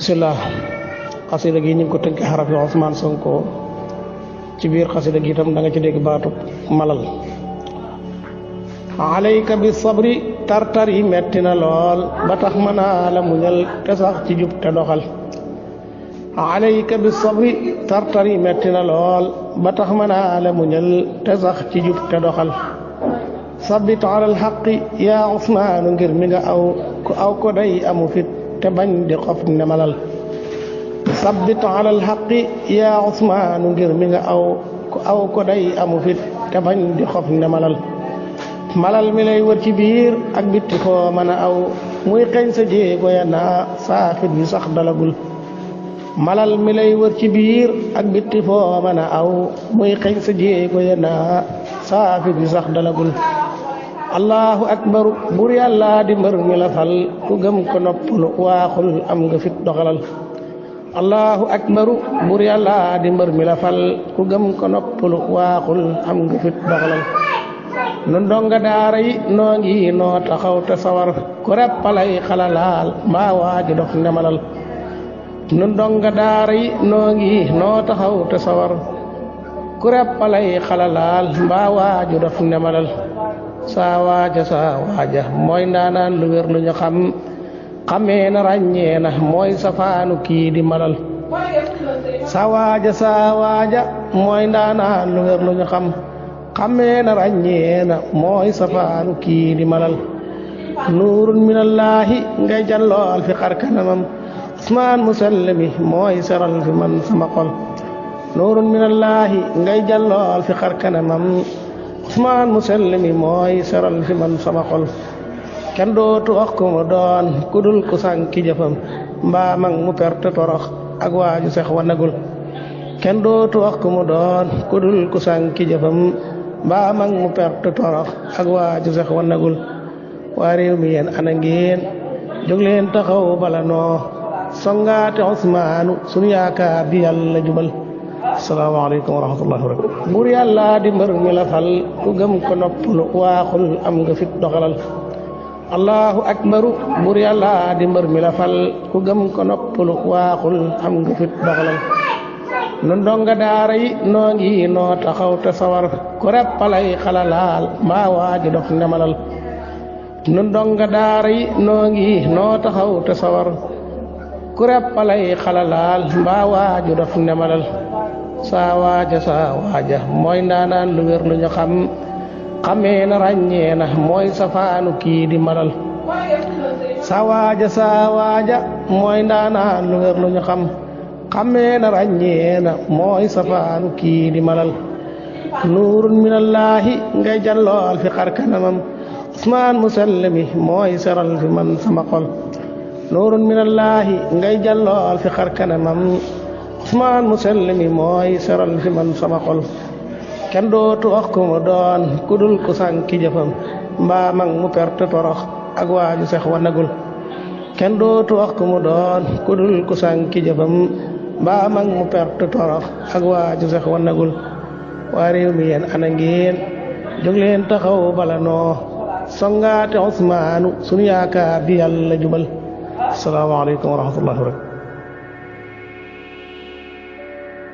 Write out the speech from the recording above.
bismillah xasida gi ñu ngi ko tënk xaraf yi Ousmane Sonko ci biir xasida gi itam da nga ci dégg baatu malal. alayka bi sabri tartar yi metti na lool ba tax mën naa la muñal te sax ci jub te doxal. alayka bi sabri tartar yi metti na lool ba tax mën naa la muñal te sax ci jub te doxal. sabbit alal xaqi yaa Ousmane ngir mi nga aw ko day amu fit te bañ di xof ne malal. sabbit alal xaqi yaa Ousmane ngir mi nga aw ko day amu fit te bañ di xof ne malal. malal mi lay wër ci biir ak bitti foo mën a aw muy xeeñ sa jéego ya naa saafit bi sax dalagul. malal mi lay wër ci biir ak bitti foo mën a aw muy xeeñ sa jéego ya naa saafit bi sax dalagul. allahu akbaru bur yàlla di mbër mi la fal ku gëm ko noppalu waaxul am nga fit doxalal. allahu akbaru bur yàlla di mbër mi la fal ku gëm ko noppalu waaxul am nga fit doxalal. nun donga daara yi noo ngi noo taxaw te sawar ku reppalay xalalaal mbaa waaji dox ndemalal. nun donga daara yi noo ngi noo taxaw te sawar ku reppalay xalalaal mbaa waaji dox ndemalal. saa waaja mooy ndaanaan lu wér lu ñu xam xamee na ràññee na mooy safaanu kii di malal. saa waaja mooy ndaanaan lu wér lu ñu xam xamee na ràññee na mooy safaanu kii di malal. nuurun minallaahi ngay jallool fi xar kanamam Ousmane Musallimi mooy seral fi man sama xol. nuurun minallaahi ngay jallool fi xar kanamam Ousmane Musallimi mooy seral fi man sama xol. kenn dootu wax ko mu doon ku dul ku sànki jëfam mbaa mag mu perte torox ak waaju sex wanagul. kenn dootu wax ko mu doon ku dul ku sànki jëfam mbaa mag mu perte torox ak waaju sex wanagul. waa réew mi yéen ana ngeen jóg leen taxaw bala noo songaate Ousmane sunu yaakaar di yàlla jubal. asalaamaaleykum wa rahmatullahi wa barakatuh. buur yàlla di mbër mi la fal ku gëm ko noppalu waaxul am nga fit doxalal. allahu akbaru buur yàlla di mbër mi la fal ku gëm ko noppalu waaxul am nga fit doxalal. nun donga daara yi noo ngi noo taxaw te sawar ku reppalay xalalaal mbaa waaji dox ndemalal. nun donga daara yi noo ngi noo taxaw te sawar ku reppalay xalalaal mbaa waaju dox ndemalal. saa waaja mooy ndaanaan lu wér lu ñu xam xamee na ràññee na mooy safaanu kii di malal. saa waaja mooy ndaanaan lu wér lu ñu xam xamee na ràññee na mooy safaanu kii di malal. nuurun minallaahi ngay jallool fi xar kanamam Ousmane Musallimi mooy seral fi man sama xol. nuurun minallaahi ngay jallool fi xar kanamam Ousmane Musallimi mooy seral fi man sama xol. kenn dootu wax ko mu doon ku dul ku sànki jëfam mbaa mag mu perte torox ak waaju sex wanagul. kenn dootu wax ko mu doon ku dul ku sànki jëfam mbaa mag mu perte torox ak waaju sex wanagul. waa réew mi yéen ana ngeen jóg leen taxaw bala noo songaate Ousmane sunu yaakaar di yàlla jubal. asalaamaaleykum wa rahmatullahi wa barakatuh.